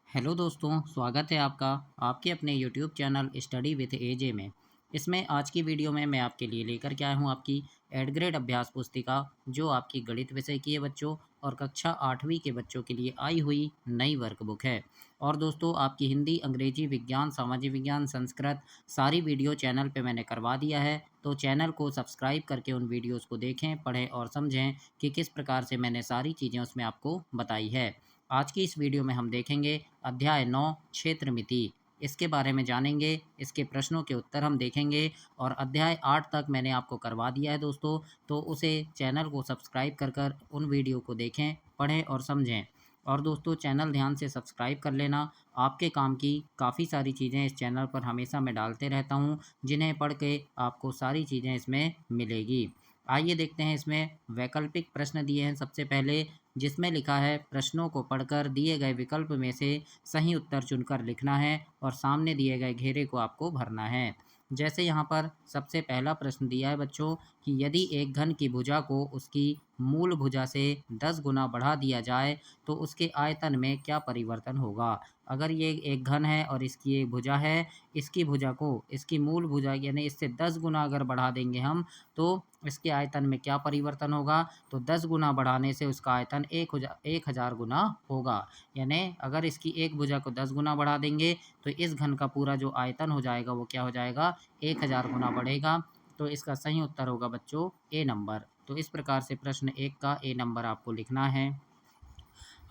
Hello दोस्तों, स्वागत है आपका आपके अपने यूट्यूब चैनल स्टडी विद एजे में। इसमें आज की वीडियो में मैं आपके लिए लेकर के आया हूँ आपकी एड ग्रेड अभ्यास पुस्तिका, जो आपकी गणित विषय की है बच्चों, और कक्षा 8वीं के बच्चों के लिए आई हुई नई वर्कबुक है। और दोस्तों, आपकी हिंदी, अंग्रेजी, विज्ञान, सामाजिक विज्ञान, संस्कृत सारी वीडियो चैनल पे मैंने करवा दिया है। तो चैनल को सब्सक्राइब करके उन वीडियोज़ को देखें, पढ़ें और समझें कि किस प्रकार से मैंने सारी चीज़ें उसमें आपको बताई है। आज की इस वीडियो में हम देखेंगे अध्याय 9 क्षेत्र मिति। इसके बारे में जानेंगे, इसके प्रश्नों के उत्तर हम देखेंगे। और अध्याय 8 तक मैंने आपको करवा दिया है दोस्तों, तो उसे चैनल को सब्सक्राइब कर उन वीडियो को देखें, पढ़ें और समझें। और दोस्तों, चैनल ध्यान से सब्सक्राइब कर लेना, आपके काम की काफ़ी सारी चीज़ें इस चैनल पर हमेशा मैं डालते रहता हूँ, जिन्हें पढ़ के आपको सारी चीज़ें इसमें मिलेगी। आइए देखते हैं, इसमें वैकल्पिक प्रश्न दिए हैं सबसे पहले, जिसमें लिखा है प्रश्नों को पढ़कर दिए गए विकल्प में से सही उत्तर चुनकर लिखना है और सामने दिए गए घेरे को आपको भरना है। जैसे यहाँ पर सबसे पहला प्रश्न दिया है बच्चों कि यदि एक घन की भुजा को उसकी मूल भुजा से 10 गुना बढ़ा दिया जाए तो उसके आयतन में क्या परिवर्तन होगा। अगर ये एक घन है और इसकी एक भुजा है, इसकी भुजा को इसकी मूल भुजा यानी इससे 10 गुना अगर बढ़ा देंगे हम, तो इसके आयतन में क्या परिवर्तन होगा। तो 10 गुना बढ़ाने से उसका आयतन 1000 गुना होगा। यानी अगर इसकी एक भुजा को 10 गुना बढ़ा देंगे तो इस घन का पूरा जो आयतन हो जाएगा वो क्या हो जाएगा, 1000 गुना बढ़ेगा। तो इसका सही उत्तर होगा बच्चों ए नंबर। तो इस प्रकार से प्रश्न 1 का ए नंबर आपको लिखना है।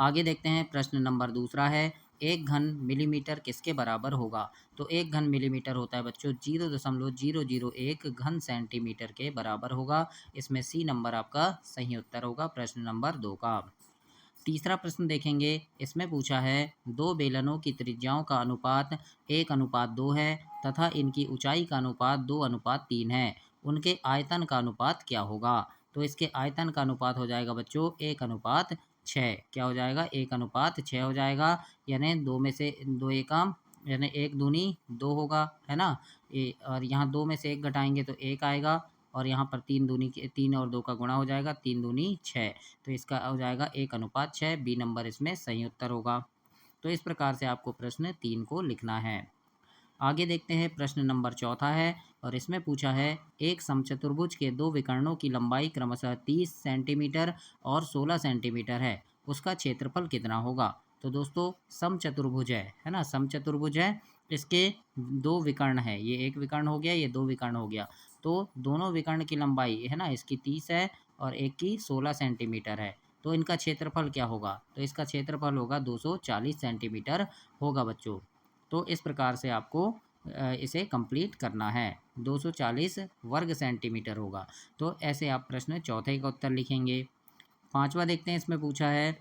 आगे देखते हैं, प्रश्न नंबर दूसरा है, एक घन मिलीमीटर किसके बराबर होगा। तो एक घन मिलीमीटर होता है बच्चों 0.001 घन सेंटीमीटर के बराबर होगा। इसमें सी नंबर आपका सही उत्तर होगा प्रश्न नंबर 2 का। तीसरा प्रश्न देखेंगे, इसमें पूछा है दो बेलनों की त्रिज्याओं का अनुपात 1:2 है तथा इनकी ऊंचाई का अनुपात 2:3 है। उनके आयतन का अनुपात क्या होगा। तो इसके आयतन का अनुपात हो जाएगा बच्चों 1:6। क्या हो जाएगा, 1:6 हो जाएगा। यानी दो में से दो एकम, यानी एक दूनी दो होगा, है ना। और यहाँ दो में से एक घटाएंगे तो एक आएगा, और यहाँ पर तीन दूनी के 3 और 2 का गुणा हो जाएगा, 3 दूनी 6। तो इसका हो जाएगा 1:6। बी नंबर इसमें सही उत्तर होगा। तो इस प्रकार से आपको प्रश्न 3 को लिखना है। आगे देखते हैं, प्रश्न नंबर चौथा है और इसमें पूछा है एक समचतुर्भुज के दो विकर्णों की लंबाई क्रमशः 30 सेंटीमीटर और 16 सेंटीमीटर है, उसका क्षेत्रफल कितना होगा। तो दोस्तों, समचतुर्भुज है ना, समचतुर्भुज है। इसके दो विकर्ण है, ये एक विकर्ण हो गया, ये दो विकर्ण हो गया। तो दोनों विकर्ण की लंबाई है ना, इसकी 30 है और एक की 16 सेंटीमीटर है। तो इनका क्षेत्रफल क्या होगा। तो इसका क्षेत्रफल होगा 240 सेंटीमीटर होगा बच्चों। तो इस प्रकार से आपको इसे कंप्लीट करना है। 240 वर्ग सेंटीमीटर होगा। तो ऐसे आप प्रश्न चौथे का उत्तर लिखेंगे। पांचवा देखते हैं, इसमें पूछा है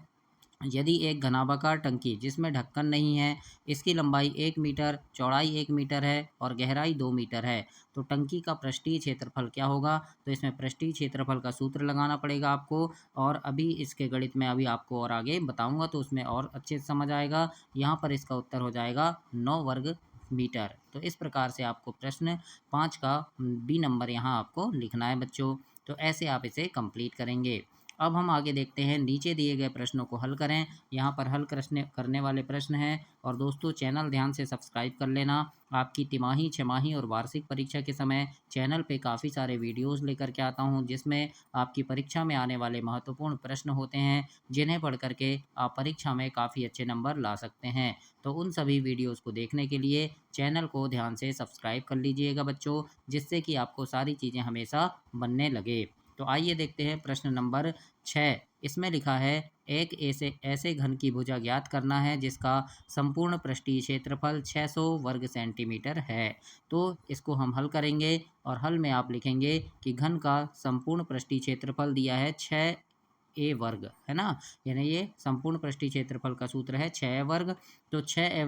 यदि एक घनाभाकार टंकी जिसमें ढक्कन नहीं है, इसकी लंबाई 1 मीटर, चौड़ाई 1 मीटर है और गहराई 2 मीटर है, तो टंकी का पृष्ठीय क्षेत्रफल क्या होगा। तो इसमें पृष्ठीय क्षेत्रफल का सूत्र लगाना पड़ेगा आपको। और अभी इसके गणित में अभी आपको और आगे बताऊंगा तो उसमें और अच्छे से समझ आएगा। यहाँ पर इसका उत्तर हो जाएगा 9 वर्ग मीटर। तो इस प्रकार से आपको प्रश्न 5 का बी नंबर यहाँ आपको लिखना है बच्चों। तो ऐसे आप इसे कंप्लीट करेंगे। अब हम आगे देखते हैं, नीचे दिए गए प्रश्नों को हल करें। यहाँ पर हल करने वाले प्रश्न हैं। और दोस्तों, चैनल ध्यान से सब्सक्राइब कर लेना। आपकी तिमाही, छमाही और वार्षिक परीक्षा के समय चैनल पे काफ़ी सारे वीडियोस लेकर के आता हूँ, जिसमें आपकी परीक्षा में आने वाले महत्वपूर्ण प्रश्न होते हैं, जिन्हें पढ़ करके आप परीक्षा में काफ़ी अच्छे नंबर ला सकते हैं। तो उन सभी वीडियोज़ को देखने के लिए चैनल को ध्यान से सब्सक्राइब कर लीजिएगा बच्चों, जिससे कि आपको सारी चीज़ें हमेशा बनने लगे। तो आइए देखते हैं, प्रश्न नंबर 6। इसमें लिखा है एक ऐसे ऐसे घन की भुजा ज्ञात करना है जिसका संपूर्ण पृष्ठीय क्षेत्रफल 600 वर्ग सेंटीमीटर है। तो इसको हम हल करेंगे और हल में आप लिखेंगे कि घन का संपूर्ण पृष्ठीय क्षेत्रफल दिया है 6a वर्ग, है ना। यानी ये संपूर्ण पृष्ठीय क्षेत्रफल का सूत्र है 6a वर्ग। तो 6a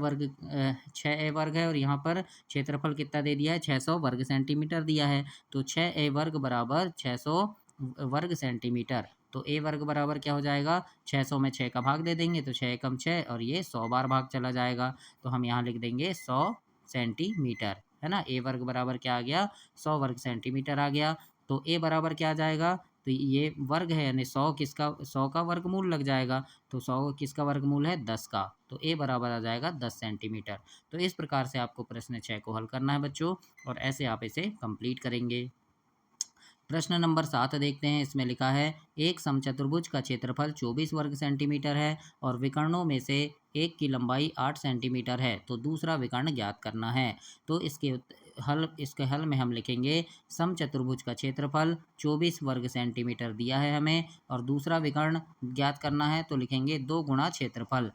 वर्ग है और यहाँ पर क्षेत्रफल कितना दे दिया है, 600 वर्ग सेंटीमीटर दिया है। तो 6a वर्ग बराबर 600 वर्ग सेंटीमीटर। तो ए वर्ग बराबर क्या हो जाएगा, 600 में 6 का भाग दे देंगे तो 6 एकम 6 और ये 100 बार भाग चला जाएगा। तो हम यहाँ लिख देंगे 100 सेंटीमीटर, है ना। ए वर्ग बराबर क्या आ गया, 100 वर्ग सेंटीमीटर आ गया। तो ए बराबर क्या आ जाएगा, तो ये वर्ग है यानी 100 का वर्गमूल लग जाएगा। तो 100 किसका वर्गमूल है 10 का। तो ए बराबर आ जाएगा 10 सेंटीमीटर। तो इस प्रकार से आपको प्रश्न 6 को हल करना है बच्चों और ऐसे आप इसे कंप्लीट करेंगे। प्रश्न नंबर 7 देखते हैं। इसमें लिखा है एक समचतुर्भुज का क्षेत्रफल 24 वर्ग सेंटीमीटर है और विकर्णों में से एक की लंबाई 8 सेंटीमीटर है, तो दूसरा विकर्ण ज्ञात करना है। तो इसके हल में हम लिखेंगे समचतुर्भुज का क्षेत्रफल 24 वर्ग सेंटीमीटर दिया है हमें और दूसरा विकर्ण ज्ञात करना है, तो लिखेंगे 2 गुणा क्षेत्रफल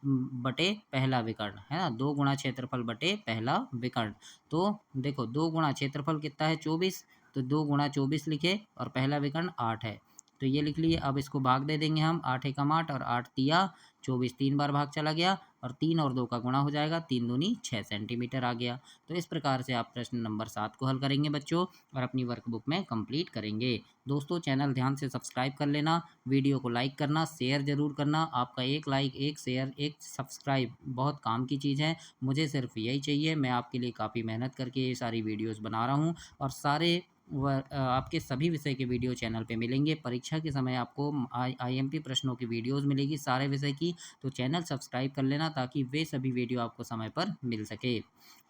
बटे पहला विकर्ण, है ना। 2 गुणा क्षेत्रफल बटे पहला विकर्ण। तो देखो 2 गुणा क्षेत्रफल कितना है 24, तो 2 गुणा 24 लिखे और पहला विकर्ण 8 है, तो ये लिख लिए। अब इसको भाग दे देंगे हम, 8 एकम 8 और 8 तिया 24, 3 बार भाग चला गया और 3 और 2 का गुणा हो जाएगा, 3 दूनी 6 सेंटीमीटर आ गया। तो इस प्रकार से आप प्रश्न नंबर 7 को हल करेंगे बच्चों और अपनी वर्कबुक में कंप्लीट करेंगे। दोस्तों चैनल ध्यान से सब्सक्राइब कर लेना, वीडियो को लाइक करना, शेयर ज़रूर करना। आपका एक लाइक, एक शेयर, एक सब्सक्राइब बहुत काम की चीज़ है। मुझे सिर्फ यही चाहिए, मैं आपके लिए काफ़ी मेहनत करके ये सारी वीडियोज़ बना रहा हूँ और सारे आपके सभी विषय के वीडियो चैनल पे मिलेंगे। परीक्षा के समय आपको आईएमपी प्रश्नों की वीडियोस मिलेगी सारे विषय की, तो चैनल सब्सक्राइब कर लेना ताकि वे सभी वीडियो आपको समय पर मिल सके।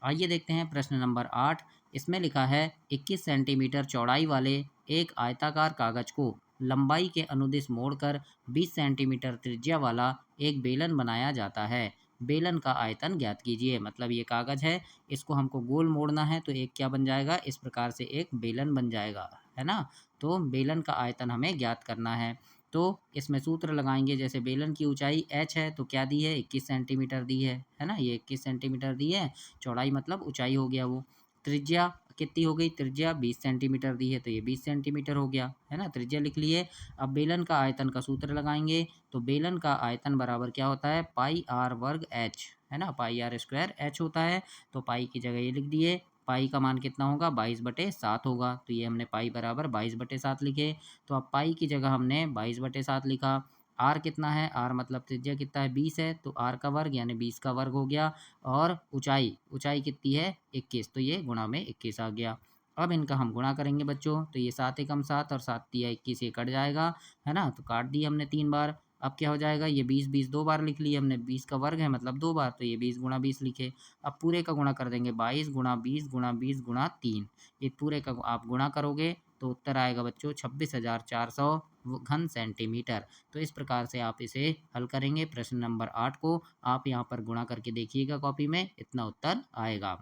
आइए देखते हैं प्रश्न नंबर 8। इसमें लिखा है 21 सेंटीमीटर चौड़ाई वाले एक आयताकार कागज को लंबाई के अनुदिश मोड़कर 20 सेंटीमीटर त्रिज्या वाला एक बेलन बनाया जाता है। बेलन का आयतन ज्ञात कीजिए। मतलब ये कागज है, इसको हमको गोल मोड़ना है, तो एक क्या बन जाएगा, इस प्रकार से एक बेलन बन जाएगा, है ना। तो बेलन का आयतन हमें ज्ञात करना है। तो इसमें सूत्र लगाएंगे, जैसे बेलन की ऊंचाई h है, तो क्या दी है 21 सेंटीमीटर दी है ना, ये 21 सेंटीमीटर दी है। चौड़ाई मतलब ऊंचाई हो गया वो। त्रिज्या कितनी हो गई, त्रिज्या 20 सेंटीमीटर दी है, तो ये 20 सेंटीमीटर हो गया, है ना। त्रिज्या लिख लिए। अब बेलन का आयतन का सूत्र लगाएंगे, तो बेलन का आयतन बराबर क्या होता है, पाई आर वर्ग एच, है ना, पाई आर स्क्वायर एच होता है। तो पाई की जगह ये लिख दिए, पाई का मान कितना होगा 22/7 होगा, तो ये हमने पाई बराबर 22/7 लिखे। तो अब पाई की जगह हमने 22/7 लिखा। आर कितना है, आर मतलब त्रिज्या कितना है 20 है, तो आर का वर्ग यानी 20 का वर्ग हो गया। और ऊंचाई ऊंचाई कितनी है 21, तो ये गुणा में 21 आ गया। अब इनका हम गुणा करेंगे बच्चों, तो ये 7 एकम 7 और 7 तिया 21, ये कट जाएगा, है ना। तो काट दिए हमने 3 बार। अब क्या हो जाएगा, ये 20 20 2 बार लिख लिए हमने, 20 का वर्ग है मतलब 2 बार, तो ये 20 गुणा 20 लिखे। अब पूरे का गुणा कर देंगे, 22 गुणा 20 गुणा 20 गुणा 3, ये पूरे का आप गुणा करोगे तो उत्तर आएगा बच्चों 26,400 घन सेंटीमीटर। तो इस प्रकार से आप इसे हल करेंगे। प्रश्न नंबर 8 को आप यहाँ पर गुणा करके देखिएगा कॉपी में, इतना उत्तर आएगा।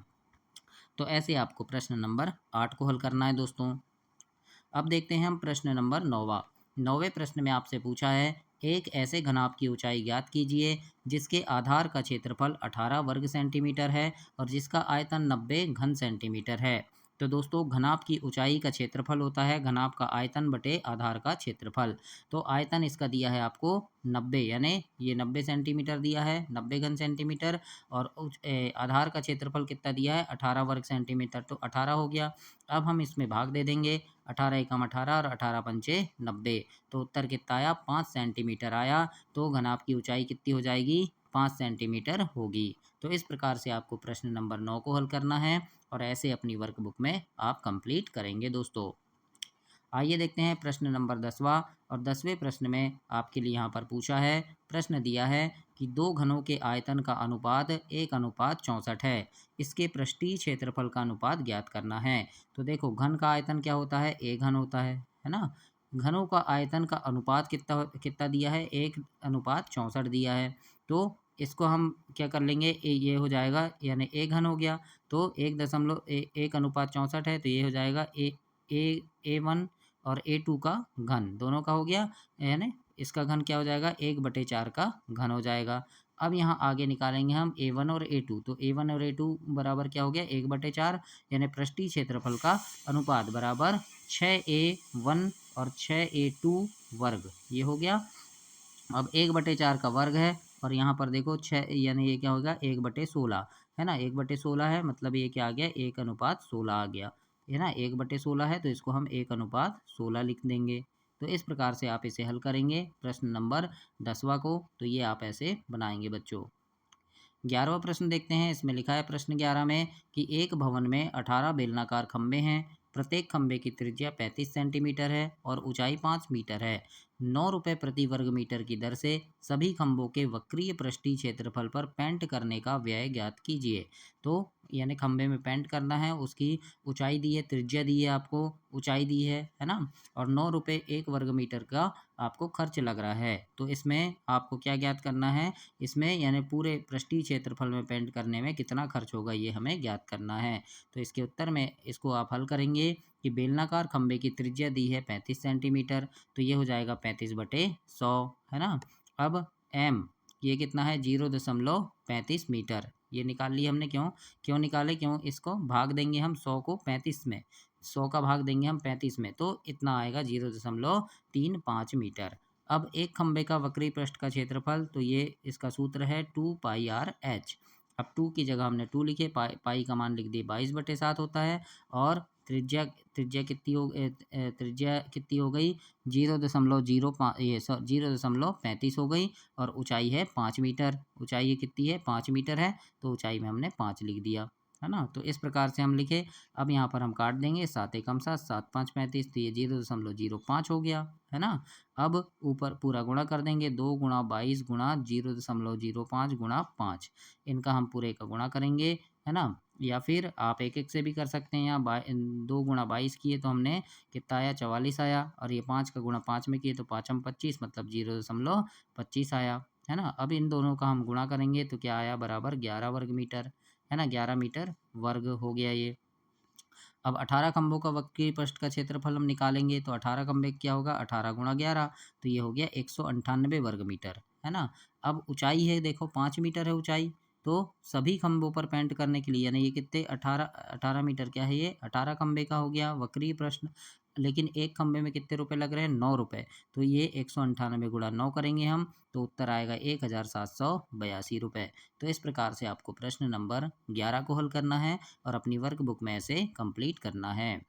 तो ऐसे आपको प्रश्न नंबर 8 को हल करना है दोस्तों। अब देखते हैं हम प्रश्न नंबर 9वां। 9वें प्रश्न में आपसे पूछा है एक ऐसे घनाभ की ऊंचाई ज्ञात कीजिए जिसके आधार का क्षेत्रफल 18 वर्ग सेंटीमीटर है और जिसका आयतन 90 घन सेंटीमीटर है। तो दोस्तों घनाभ की ऊंचाई का क्षेत्रफल होता है घनाभ का आयतन बटे आधार का क्षेत्रफल। तो आयतन इसका दिया है आपको 90, यानी ये 90 सेंटीमीटर दिया है, 90 घन सेंटीमीटर। और आधार का क्षेत्रफल कितना दिया है 18 वर्ग सेंटीमीटर, तो 18 हो गया। अब हम इसमें भाग दे देंगे, 18 एकम 18 और 18 पंचे 90, तो उत्तर कितना आया 5 सेंटीमीटर आया। तो घनाभ की ऊंचाई कितनी हो जाएगी 5 सेंटीमीटर होगी। तो इस प्रकार से आपको प्रश्न नंबर 9 को हल करना है और ऐसे अपनी वर्कबुक में आप कंप्लीट करेंगे दोस्तों। आइए देखते हैं प्रश्न नंबर 10वां। और 10वें प्रश्न में आपके लिए यहाँ पर पूछा है, प्रश्न दिया है कि दो घनों के आयतन का अनुपात 1:64 है, इसके पृष्ठीय क्षेत्रफल का अनुपात ज्ञात करना है। तो देखो घन का आयतन क्या होता है, एक घन होता है ना। घनों का आयतन का अनुपात कितना कितना दिया है 1:64 दिया है। तो इसको हम क्या कर लेंगे, ये हो जाएगा यानी एक घन हो गया, तो 1:64 है, तो ये हो जाएगा A1 और A2 का घन दोनों का हो गया, यानी इसका घन क्या हो जाएगा 1/4 का घन हो जाएगा। अब यहाँ आगे निकालेंगे हम A1 और A2, तो A1 और A2 बराबर क्या हो गया 1/4, यानी पृष्ठीय क्षेत्रफल का अनुपात बराबर 6A1 और 6A2 वर्ग, ये हो गया। अब 1/4 का वर्ग है और यहाँ पर देखो 6, यानी ये क्या होगा 1/16, है ना। 1/16 है मतलब ये क्या आ गया 1:16 आ गया, है ना। 1/16 है तो इसको हम 1:16 लिख देंगे। तो इस प्रकार से आप इसे हल करेंगे प्रश्न नंबर 10वां को, तो ये आप ऐसे बनाएंगे बच्चों। 11वां प्रश्न देखते हैं। इसमें लिखा है प्रश्न 11 में कि एक भवन में 18 बेलनाकार खंभे हैं, प्रत्येक खंबे की त्रिज्या 35 सेंटीमीटर है और ऊंचाई 5 मीटर है। 9 रुपये प्रति वर्ग मीटर की दर से सभी खंभों के वक्रीय पृष्ठीय क्षेत्रफल पर पेंट करने का व्यय ज्ञात कीजिए। तो यानी खंबे में पेंट करना है, उसकी ऊंचाई दी है, त्रिज्या दी है, आपको ऊंचाई दी है ना, और 9 रुपये 1 वर्ग मीटर का आपको खर्च लग रहा है। तो इसमें आपको क्या ज्ञात करना है, इसमें यानी पूरे पृष्ठीय क्षेत्रफल में पेंट करने में कितना खर्च होगा ये हमें ज्ञात करना है। तो इसके उत्तर में इसको आप हल करेंगे कि बेलनाकार खंबे की त्रिज्या दी है 35 सेंटीमीटर, तो ये हो जाएगा 35/100, है ना। अब एम ये कितना है, 0.35 मीटर, ये निकाल लिया हमने। क्यों क्यों निकाले, क्यों इसको भाग देंगे हम 100 को 35 में, 100 का भाग देंगे हम 35 में, तो इतना आएगा 0.35 मीटर। अब एक खंबे का वक्री पृष्ठ का क्षेत्रफल, तो ये इसका सूत्र है 2πr/h। अब 2 की जगह हमने 2 लिखे, पाई का मान लिख दिए 22/7 होता है, और त्रिज्या त्रिज्या कितनी हो त्रिज्या कितनी हो गई, 0.05 ये 0.35 हो गई, और ऊंचाई है 5 मीटर। ऊंचाई ये कितनी है, 5 मीटर है, तो ऊंचाई में हमने 5 लिख दिया, है ना। तो इस प्रकार से हम लिखे। अब यहाँ पर हम काट देंगे, 7 एकम 7, 7 5 35, तो ये 0.05 हो गया, है ना। अब ऊपर पूरा गुणा कर देंगे, 2 गुणा 22 गुणा 0.05 गुणा 5, इनका हम पूरे का गुणा करेंगे, है ना। या फिर आप एक एक से भी कर सकते हैं। यहाँ 2 गुणा 22 किए तो हमने कितना आया, 44 आया, और ये 5 का गुणा 5 में किए तो 5 25, मतलब 0.25 आया, है ना। अब इन दोनों का हम गुणा करेंगे तो क्या आया, बराबर 11 वर्ग मीटर, है ना, 11 मीटर वर्ग हो गया ये। अब 18 खंभों का वक्रीय पृष्ठ का क्षेत्रफल हम निकालेंगे, तो 18 खंभे क्या होगा, 18 गुणा 11, तो ये हो गया 198 वर्ग मीटर, है ना। अब ऊंचाई है, देखो 5 मीटर है ऊंचाई, तो सभी खंभों पर पेंट करने के लिए, यानी ये कितने, 18 मीटर क्या है, ये 18 खंभे का हो गया वक्रीय प्रश्न। लेकिन एक खंभे में कितने रुपए लग रहे हैं, 9 रुपए, तो ये 198 गुणा 9 करेंगे हम, तो उत्तर आएगा 1782 रुपये। तो इस प्रकार से आपको प्रश्न नंबर 11 को हल करना है और अपनी वर्क बुक में इसे कंप्लीट करना है।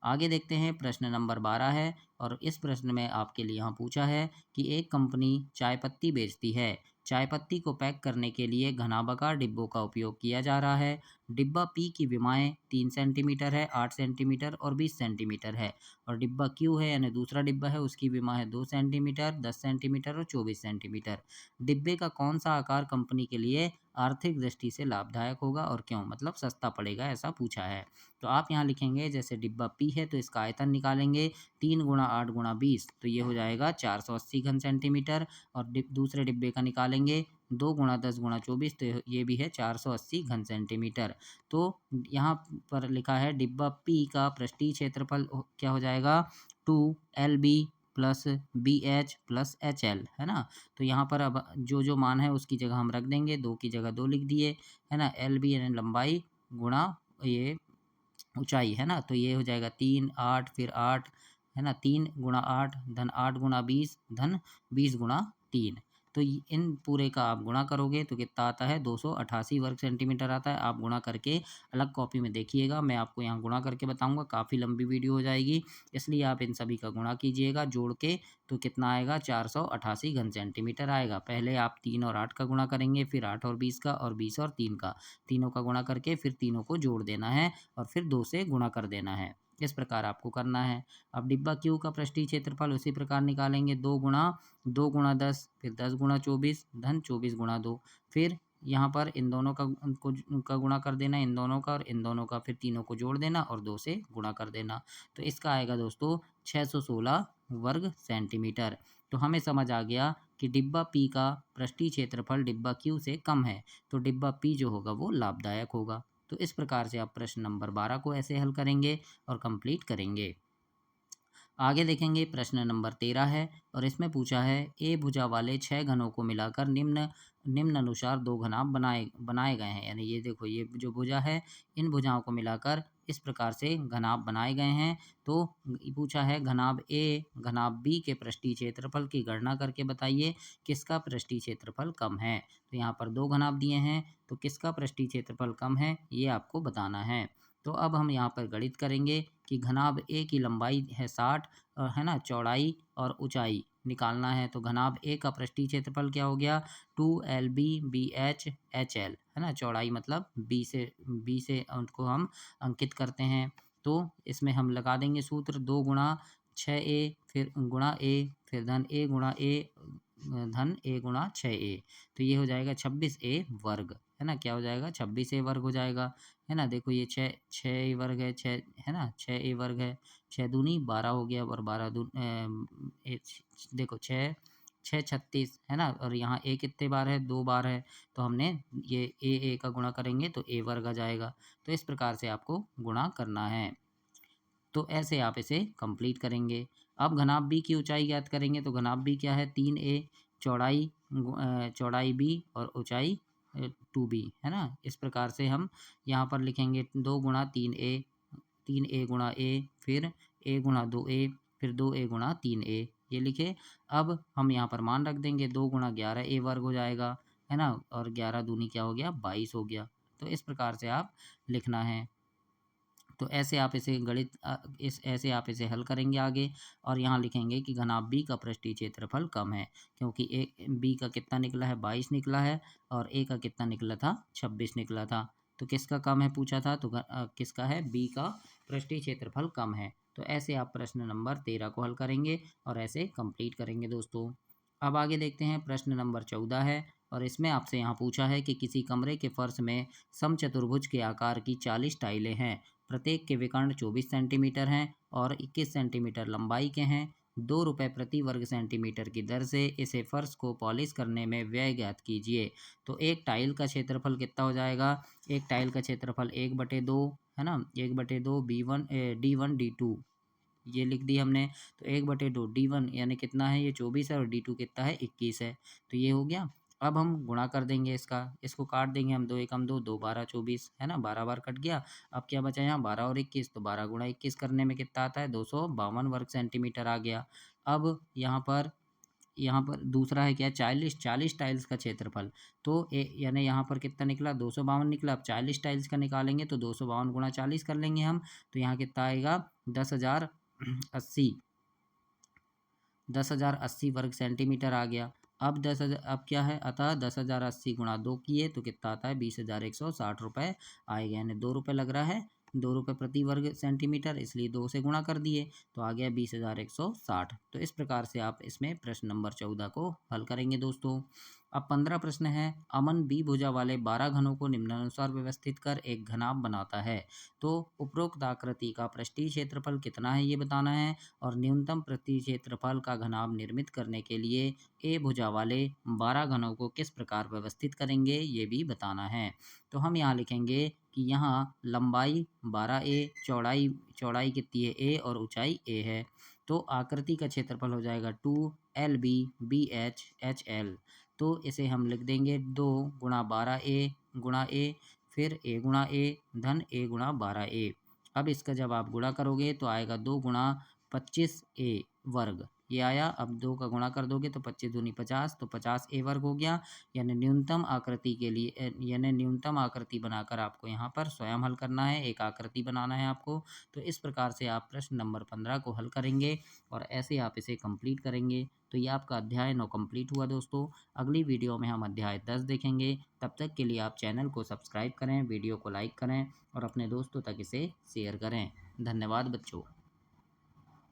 आगे देखते हैं, प्रश्न नंबर 12 है, और इस प्रश्न में आपके लिए यहाँ पूछा है कि एक कंपनी चाय पत्ती बेचती है। चाय पत्ती को पैक करने के लिए घनाभार डिब्बों का उपयोग किया जा रहा है। डिब्बा पी की विमाएँ 3 सेंटीमीटर है, 8 सेंटीमीटर और 20 सेंटीमीटर है, और डिब्बा क्यू है यानी दूसरा डिब्बा है, उसकी विमा है 2 सेंटीमीटर, 10 सेंटीमीटर और 24 सेंटीमीटर। डिब्बे का कौन सा आकार कंपनी के लिए आर्थिक दृष्टि से लाभदायक होगा और क्यों, मतलब सस्ता पड़ेगा, ऐसा पूछा है। तो आप यहाँ लिखेंगे, जैसे डिब्बा पी है तो इसका आयतन निकालेंगे, 3 गुणा 8 गुणा 20, तो ये हो जाएगा 480 घन सेंटीमीटर, और दूसरे डिब्बे का निकालेंगे 2 गुणा 10 गुणा 24, तो ये भी है 480 घन सेंटीमीटर। तो यहाँ पर लिखा है डिब्बा पी का पृष्ठीय क्षेत्रफल क्या हो जाएगा, 2LB plus BH plus HL, है ना। तो यहाँ पर अब जो जो मान है उसकी जगह हम रख देंगे, 2 की जगह 2 लिख दिए, है ना। LB यानी लंबाई गुणा ये ऊंचाई, है ना, तो ये हो जाएगा 3 8 फिर 8, है ना, 3 गुणा 8 धन 8 गुणा 20 धन 20 गुणा 3। तो इन पूरे का आप गुणा करोगे तो कितना आता है, 288 वर्ग सेंटीमीटर आता है। आप गुणा करके अलग कॉपी में देखिएगा, मैं आपको यहाँ गुणा करके बताऊंगा, काफ़ी लंबी वीडियो हो जाएगी, इसलिए आप इन सभी का गुणा कीजिएगा जोड़ के, तो कितना आएगा, 488 घन सेंटीमीटर आएगा। पहले आप 3 और 8 का गुणा करेंगे, फिर 8 और 20 का, और 20 और 3 का, तीनों का गुणा करके फिर तीनों को जोड़ देना है, और फिर 2 से गुणा कर देना है। इस प्रकार आपको करना है। अब डिब्बा क्यू का पृष्ठीय क्षेत्रफल उसी प्रकार निकालेंगे, 2 गुणा 10 फिर 10 गुणा 24 धन 24 गुणा 2, फिर यहाँ पर इन दोनों का गुणा कर देना, इन दोनों का और इन दोनों का, फिर तीनों को जोड़ देना और 2 से गुणा कर देना। तो इसका आएगा दोस्तों 616 वर्ग सेंटीमीटर। तो हमें समझ आ गया कि डिब्बा पी का पृष्ठीय क्षेत्रफल डिब्बा क्यू से कम है, तो डिब्बा पी जो होगा वो लाभदायक होगा। तो इस प्रकार से आप प्रश्न नंबर 12 को ऐसे हल करेंगे और कंप्लीट करेंगे। आगे देखेंगे, प्रश्न नंबर 13 है, और इसमें पूछा है ए भुजा वाले 6 घनों को मिलाकर निम्न अनुसार 2 घनाभ बनाए बनाए गए हैं। यानी ये देखो, ये जो भुजा है, इन भुजाओं को मिलाकर इस प्रकार से घनाभ बनाए गए हैं। तो पूछा है घनाभ ए घनाभ बी के पृष्ठीय क्षेत्रफल की गणना करके बताइए किसका पृष्ठीय क्षेत्रफल कम है। तो यहाँ पर 2 घनाभ दिए हैं, तो किसका पृष्ठीय क्षेत्रफल कम है ये आपको बताना है। तो अब हम यहाँ पर गणित करेंगे कि घनाभ ए की लंबाई है 60, है ना, चौड़ाई और ऊंचाई निकालना है। तो घनाभ ए का पृष्ठीय क्षेत्रफल क्या हो गया, 2LB BH HL, है ना, चौड़ाई मतलब बी से उनको हम अंकित करते हैं। तो इसमें हम लगा देंगे सूत्र 2 गुणा 6a फिर गुणा a फिर धन a गुणा a धन a गुणा 6a, तो ये हो जाएगा 26a वर्ग, है ना। क्या हो जाएगा? 26a वर्ग हो जाएगा, है ना। देखो ये 6 वर्ग है, 6 है ना, 6a वर्ग है, 6 दूनी 12 हो गया और 12 देखो 6 6 36, है ना। और यहाँ a कितने बार है? 2 बार है, तो हमने ये a का गुणा करेंगे तो a वर्ग आ जाएगा। तो इस प्रकार से आपको गुणा करना है। तो ऐसे आप इसे कंप्लीट करेंगे। अब घनाभ b की ऊंचाई ज्ञात करेंगे, तो घनाभ b क्या है? 3a चौड़ाई b और ऊंचाई 2b, है ना। इस प्रकार से हम यहाँ पर लिखेंगे 2 गुणा 3a गुणा a फिर a गुणा 2a फिर 2a गुणा 3a, ये लिखे। अब हम यहाँ पर मान रख देंगे 2 गुणा 11a वर्ग हो जाएगा, है ना। और 11 दूनी क्या हो गया? 22 हो गया। तो इस प्रकार से आप लिखना है। तो ऐसे आप इसे ऐसे आप इसे हल करेंगे आगे, और यहाँ लिखेंगे कि घनाभ B का पृष्ठीय क्षेत्रफल कम है, क्योंकि B का कितना निकला है? 22 निकला है, और A का कितना निकला था? 26 निकला था। तो किसका कम है पूछा था, तो किसका है? B का पृष्ठीय क्षेत्रफल कम है। तो ऐसे आप प्रश्न नंबर 13 को हल करेंगे और ऐसे कंप्लीट करेंगे दोस्तों। अब आगे देखते हैं, प्रश्न नंबर 14 है, और इसमें आपसे यहाँ पूछा है कि किसी कमरे के फर्श में समचतुर्भुज के आकार की 40 टाइलें हैं। प्रत्येक के विकर्ण 24 सेंटीमीटर हैं और 21 सेंटीमीटर लंबाई के हैं। 2 रुपये प्रति वर्ग सेंटीमीटर की दर से इसे फर्श को पॉलिश करने में व्यय ज्ञात कीजिए। तो एक टाइल का क्षेत्रफल कितना हो जाएगा? एक टाइल का क्षेत्रफल 1/2, है ना, 1/2 D1 D2, ये लिख दी हमने। तो 1/2 D1 यानी कितना है? ये 24 है, और D2 कितना है? 21 है। तो ये हो गया। अब हम गुणा कर देंगे इसको काट देंगे हम, 2 एकम 2, 2 12 24, है ना, 12 बार कट गया। अब क्या बचा यहाँ? 12 और 21, तो 12 गुणा 21 करने में कितना आता है? 252 वर्ग सेंटीमीटर आ गया। अब यहाँ पर दूसरा है क्या? 40 टाइल्स का क्षेत्रफल। तो यानी यहाँ पर कितना निकला? 252 निकला। अब 40 टाइल्स का निकालेंगे तो 252 गुणा 40 कर लेंगे हम, तो यहाँ कितना आएगा? 10,080 10,080 वर्ग सेंटीमीटर आ गया। अब 10,000, अब क्या है? अतः 10,080 गुणा 2 किए तो कितना आता है? 20,160 रुपये आएगा। यानी 2 रुपये लग रहा है, 2 रुपये प्रति वर्ग सेंटीमीटर, इसलिए 2 से गुणा कर दिए तो आ गया 20,160। तो इस प्रकार से आप इसमें प्रश्न नंबर 14 को हल करेंगे दोस्तों। अब 15 प्रश्न है। अमन बी भुजा वाले 12 घनों को निम्नानुसार व्यवस्थित कर एक घनाभ बनाता है। तो उपरोक्त आकृति का पृष्ठीय क्षेत्रफल कितना है ये बताना है, और न्यूनतम पृष्ठीय क्षेत्रफल का घनाभ निर्मित करने के लिए ए भुजा वाले 12 घनों को किस प्रकार व्यवस्थित करेंगे ये भी बताना है। तो हम यहाँ लिखेंगे कि यहाँ लंबाई 12a, चौड़ाई कितनी है? a, और ऊंचाई a है। तो आकृति का क्षेत्रफल हो जाएगा 2LB BH HL। तो इसे हम लिख देंगे 2 गुणा 12a गुणा a फिर a गुणा a धन a गुणा 12a। अब इसका जब आप गुणा करोगे तो आएगा 2 गुणा 25a वर्ग, ये आया। अब 2 का गुणा कर दोगे तो 25 दूनी 50, तो 50a वर्ग हो गया। यानी न्यूनतम आकृति के लिए यानी न्यूनतम आकृति बनाकर आपको यहाँ पर स्वयं हल करना है, एक आकृति बनाना है आपको। तो इस प्रकार से आप प्रश्न नंबर 15 को हल करेंगे और ऐसे आप इसे कंप्लीट करेंगे। तो ये आपका अध्याय 9 कंप्लीट हुआ दोस्तों। अगली वीडियो में हम अध्याय 10 देखेंगे। तब तक के लिए आप चैनल को सब्सक्राइब करें, वीडियो को लाइक करें और अपने दोस्तों तक इसे शेयर करें। धन्यवाद बच्चों।